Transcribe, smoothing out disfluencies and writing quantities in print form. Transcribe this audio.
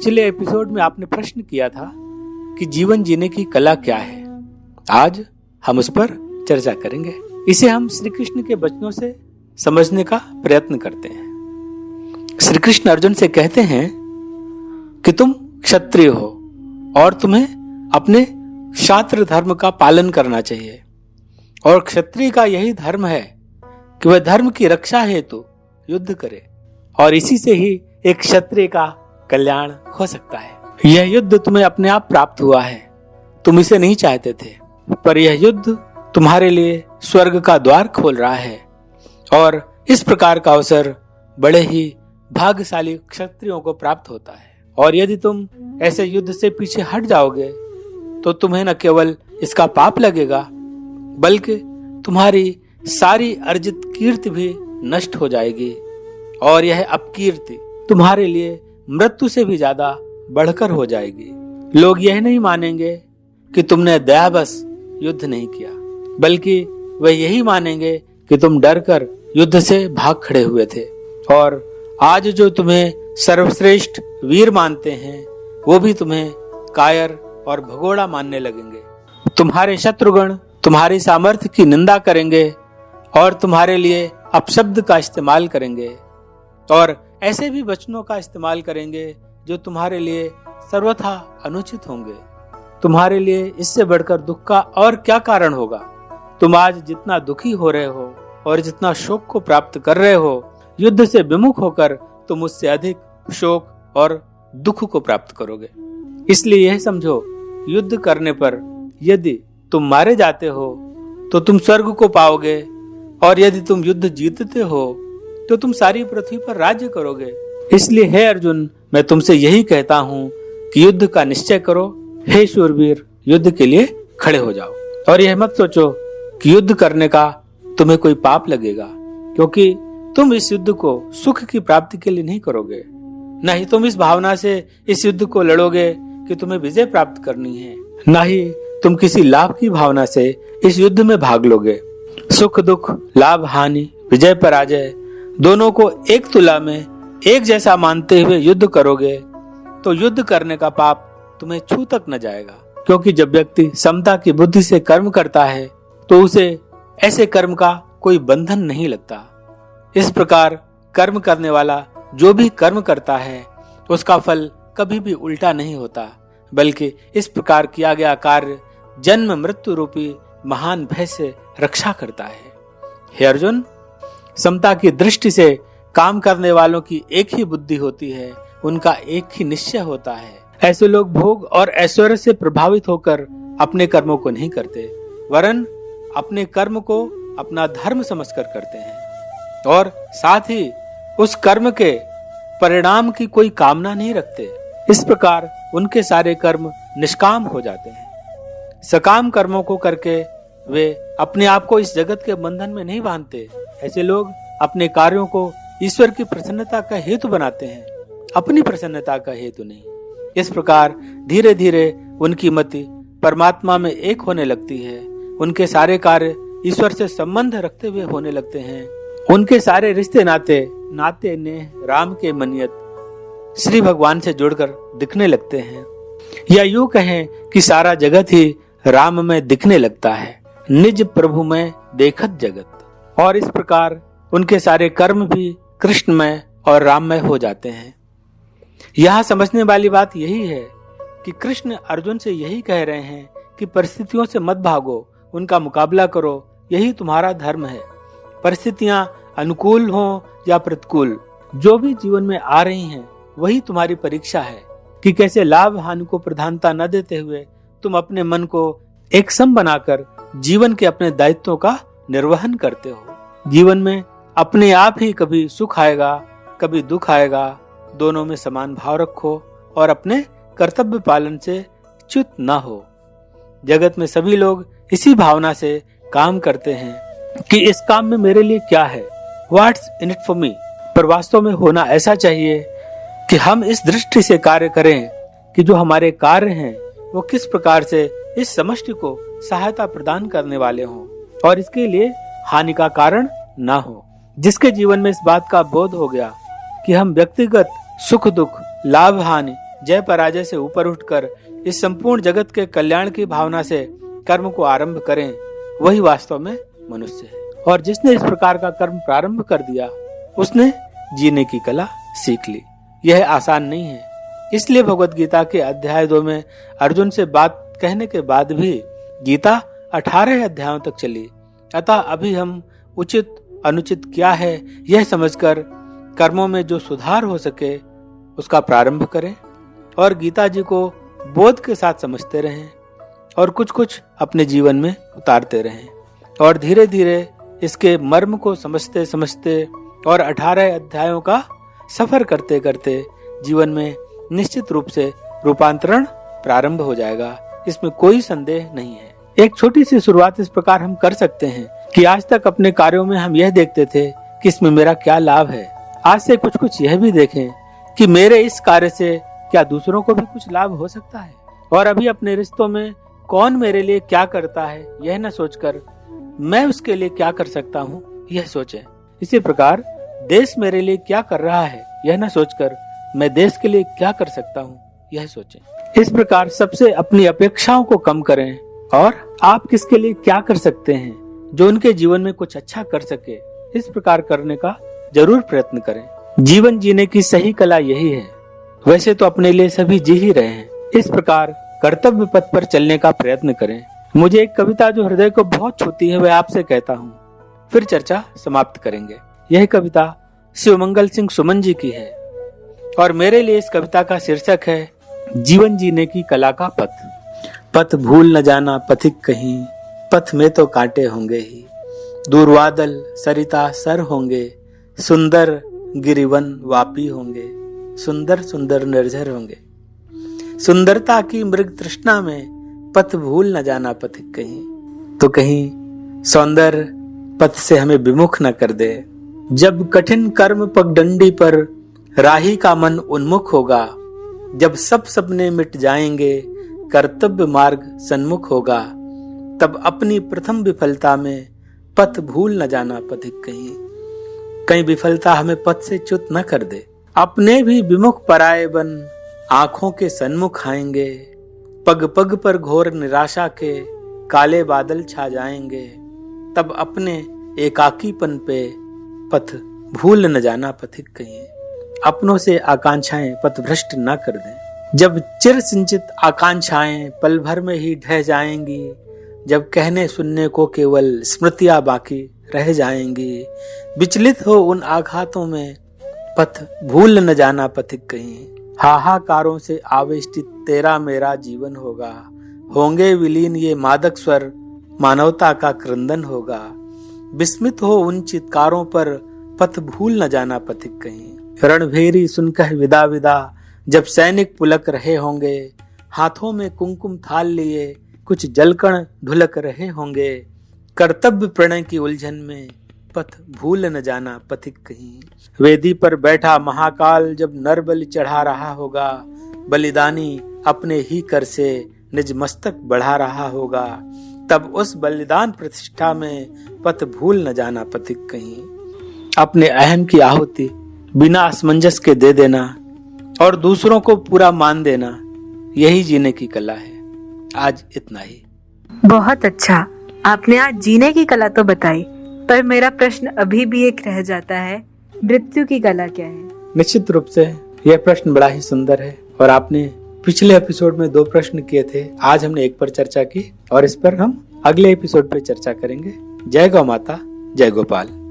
पिछले एपिसोड में आपने प्रश्न किया था कि जीवन जीने की कला क्या है। आज हम उस पर चर्चा करेंगे। इसे हम श्री कृष्ण के वचनों से समझने का प्रयत्न करते हैं। श्री कृष्ण अर्जुन से कहते हैं कि तुम क्षत्रिय हो और तुम्हें अपने क्षात्र धर्म का पालन करना चाहिए, और क्षत्रिय का यही धर्म है कि वह धर्म की रक्षा हेतु युद्ध करे, और इसी से ही एक क्षत्रिय का कल्याण हो सकता है। यह युद्ध तुम्हें अपने आप प्राप्त हुआ है, तुम इसे नहीं चाहते थे, पर यह युद्ध तुम्हारे लिए स्वर्ग का द्वार खोल रहा है, और इस प्रकार का अवसर बड़े ही भाग्यशाली क्षत्रियों को प्राप्त होता है। और यदि तुम ऐसे युद्ध से पीछे हट जाओगे तो तुम्हें न केवल इसका पाप लगेगा, बल्कि तुम्हारी सारी अर्जित कीर्ति भी नष्ट हो जाएगी, और यह अपकीर्ति तुम्हारे लिए मृत्यु से भी ज्यादा बढ़कर हो जाएगी। लोग यह नहीं मानेंगे कि तुमने दयाबस युद्ध नहीं किया, बल्कि वे यही मानेंगे कि तुम डरकर युद्ध से भाग खड़े हुए थे, और आज जो तुम्हें सर्वश्रेष्ठ वीर मानते हैं वो भी तुम्हें कायर और भगोड़ा मानने लगेंगे। तुम्हारे शत्रुगण तुम्हारी सामर्थ्य की निंदा करेंगे और तुम्हारे लिए अपशब्द का इस्तेमाल करेंगे, और ऐसे भी वचनों का इस्तेमाल करेंगे जो तुम्हारे लिए सर्वथा अनुचित होंगे। तुम्हारे लिए इससे बढ़कर दुख का और क्या कारण होगा। तुम आज जितना दुखी हो रहे हो और जितना शोक को प्राप्त कर रहे हो, युद्ध से विमुख होकर तुम उससे अधिक शोक और दुख को प्राप्त करोगे। इसलिए यह समझो, युद्ध करने पर यदि तुम मारे जाते हो तो तुम स्वर्ग को पाओगे, और यदि तुम युद्ध जीतते हो तो तुम सारी पृथ्वी पर राज्य करोगे। इसलिए हे अर्जुन, मैं तुमसे यही कहता हूँ कि युद्ध का निश्चय करो। हे शूरवीर, युद्ध के लिए खड़े हो जाओ, और यह मत सोचो कि युद्ध करने का तुम्हें कोई पाप लगेगा, क्योंकि तुम इस युद्ध को सुख की प्राप्ति के लिए नहीं करोगे। न ही तुम इस भावना से इस युद्ध को लड़ोगे कि तुम्हें विजय प्राप्त करनी है, न ही तुम किसी लाभ की भावना से इस युद्ध में भाग लोगे। सुख दुख, लाभ हानि, विजय पराजय दोनों को एक तुला में एक जैसा मानते हुए युद्ध करोगे तो युद्ध करने का पाप तुम्हें छू तक न जाएगा, क्योंकि जब व्यक्ति समता की बुद्धि से कर्म करता है तो उसे ऐसे कर्म का कोई बंधन नहीं लगता। इस प्रकार कर्म करने वाला जो भी कर्म करता है उसका फल कभी भी उल्टा नहीं होता, बल्कि इस प्रकार किया गया कार्य जन्म मृत्यु रूपी महान भय से रक्षा करता है। हे अर्जुन, समता की दृष्टि से काम करने वालों की एक ही बुद्धि होती है, उनका एक ही निश्चय होता है। ऐसे लोग भोग और ऐश्वर्य से प्रभावित होकर अपने कर्मों को नहीं करते, वरन अपने कर्म को अपना धर्म समझकर करते हैं, और साथ ही उस कर्म के परिणाम की कोई कामना नहीं रखते। इस प्रकार उनके सारे कर्म निष्काम हो जाते हैं। सकाम कर्मों को करके वे अपने आप को इस जगत के बंधन में नहीं बांधते। ऐसे लोग अपने कार्यों को ईश्वर की प्रसन्नता का हेतु बनाते हैं, अपनी प्रसन्नता का हेतु नहीं। इस प्रकार धीरे धीरे उनकी मति परमात्मा में एक होने लगती है। उनके सारे कार्य ईश्वर से संबंध रखते हुए होने लगते हैं। उनके सारे रिश्ते नाते ने राम के मनियत श्री भगवान से जुड़कर दिखने लगते हैं, या यूं कहें कि सारा जगत ही राम में दिखने लगता है, निज प्रभु में देखत जगत। और इस प्रकार उनके सारे कर्म भी कृष्णमय और राममय हो जाते हैं। यहाँ समझने वाली बात यही है कि कृष्ण अर्जुन से यही कह रहे हैं कि परिस्थितियों से मत भागो, उनका मुकाबला करो, यही तुम्हारा धर्म है। परिस्थितियां अनुकूल हो या प्रतिकूल, जो भी जीवन में आ रही हैं वही तुम्हारी परीक्षा है कि कैसे लाभ हानि को प्रधानता न देते हुए तुम अपने मन को एक सम बनाकर जीवन के अपने दायित्वों का निर्वहन करते हो। जीवन में अपने आप ही कभी सुख आएगा, कभी दुख आएगा, दोनों में समान भाव रखो और अपने कर्तव्य पालन से च्युत न हो। जगत में सभी लोग इसी भावना से काम करते हैं कि इस काम में मेरे लिए क्या है, what's in it for me. पर वास्तव में होना ऐसा चाहिए कि हम इस दृष्टि से कार्य करें कि जो हमारे कार्य हैं वो किस प्रकार से इस समष्टि को सहायता प्रदान करने वाले हों और इसके लिए हानि का कारण ना हो। जिसके जीवन में इस बात का बोध हो गया कि हम व्यक्तिगत सुख दुख, लाभ हानि, जय पराजय से ऊपर उठकर इस संपूर्ण जगत के कल्याण की भावना से कर्म को आरंभ करें, वही वास्तव में मनुष्य है। और जिसने इस प्रकार का कर्म प्रारंभ कर दिया, उसने जीने की कला सीख ली। यह आसान नहीं है। इसलिए भगवत गीता के अध्याय 2 में अर्जुन से बात कहने के बाद भी गीता 18 अध्यायों तक चली। अतः अभी हम उचित अनुचित क्या है यह समझकर कर्मों में जो सुधार हो सके उसका प्रारंभ करें और गीता जी को बोध के साथ समझते रहें और कुछ कुछ अपने जीवन में उतारते रहें और धीरे धीरे इसके मर्म को समझते समझते और 18 अध्यायों का सफर करते करते जीवन में निश्चित रूप से रूपांतरण प्रारंभ हो जाएगा। इसमें कोई संदेह नहीं है। एक छोटी सी शुरुआत इस प्रकार हम कर सकते हैं कि आज तक अपने कार्यों में हम यह देखते थे कि इसमें मेरा क्या लाभ है। आज से कुछ कुछ यह भी देखें कि मेरे इस कार्य से क्या दूसरों को भी कुछ लाभ हो सकता है। और अभी अपने रिश्तों में कौन मेरे लिए क्या करता है यह न सोचकर मैं उसके लिए क्या कर सकता हूँ यह सोचें। इसी प्रकार देश मेरे लिए क्या कर रहा है यह न सोचकर मैं देश के लिए क्या कर सकता हूँ यह सोचें। इस प्रकार सबसे अपनी अपेक्षाओं को कम करें और आप किसके लिए क्या कर सकते हैं जो उनके जीवन में कुछ अच्छा कर सके, इस प्रकार करने का जरूर प्रयत्न करें। जीवन जीने की सही कला यही है। वैसे तो अपने लिए सभी जी ही रहे हैं। इस प्रकार कर्तव्य पथ पर चलने का प्रयत्न करें। मुझे एक कविता जो हृदय को बहुत छूती है वह आपसे कहता हूँ, फिर चर्चा समाप्त करेंगे। यह कविता शिवमंगल सिंह सुमन जी की है और मेरे लिए इस कविता का शीर्षक है जीवन जीने की कला का पथ। पथ भूल न जाना पथिक कहीं, पथ में तो कांटे होंगे ही। दूर बादल सरिता सर होंगे, सुंदर गिरिवन वापी होंगे। सुंदर सुंदर निर्झर होंगे। सुंदरता की मृग तृष्णा में पथ भूल न जाना पथिक कहीं, तो कहीं सौंदर्य पथ से हमें विमुख न कर दे। जब कठिन कर्म पगडंडी पर राही का मन उन्मुख होगा, जब सब सपने मिट जाएंगे कर्तव्य मार्ग सन्मुख होगा, तब अपनी प्रथम विफलता में पथ भूल न जाना पथिक कहीं। कहीं विफलता हमें पथ से च्युत न कर दे। अपने भी विमुख पराये बन आंखों के सन्मुख आएंगे, पग पग पर घोर निराशा के काले बादल छा जाएंगे, तब अपने एकाकीपन पे पथ भूल न जाना पथिक कहीं। अपनों से आकांक्षाएं पथभ्रष्ट न कर दें। जब चिर संचित आकांक्षाएं पल भर में ही ढह जाएंगी, जब कहने सुनने को केवल स्मृतियां बाकी रह जाएंगी, विचलित हो उन आघातों में पथ भूल न जाना पथिक कहीं। हाहाकारों से आवेष्टित तेरा मेरा जीवन होगा, होंगे विलीन ये मादक स्वर, मानवता का क्रंदन होगा। विस्मित हो उन चित्कारों पर पथ भूल न जाना पथिक कहीं। रणभेरी सुनकर विदा विदा जब सैनिक पुलक रहे होंगे, हाथों में कुमकुम थाल लिए कुछ जलकण ढुलक रहे होंगे। कर्तव्य प्रणय की उलझन में पथ भूल न जाना पथिक कहीं। वेदी पर बैठा महाकाल जब नर बलि चढ़ा रहा होगा, बलिदानी अपने ही कर से निज मस्तक बढ़ा रहा होगा, तब उस बलिदान प्रतिष्ठा में पथ भूल न जाना पथिक कहीं। अपने अहम की आहुति बिना असमंजस के दे देना और दूसरों को पूरा मान देना, यही जीने की कला है। आज इतना ही। बहुत अच्छा, आपने आज जीने की कला तो बताई, पर मेरा प्रश्न अभी भी एक रह जाता है, मृत्यु की कला क्या है? निश्चित रूप से यह प्रश्न बड़ा ही सुंदर है और आपने पिछले एपिसोड में 2 प्रश्न किए थे। आज हमने एक पर चर्चा की और इस पर हम अगले एपिसोड पे चर्चा करेंगे। जय गौ माता, जय गोपाल।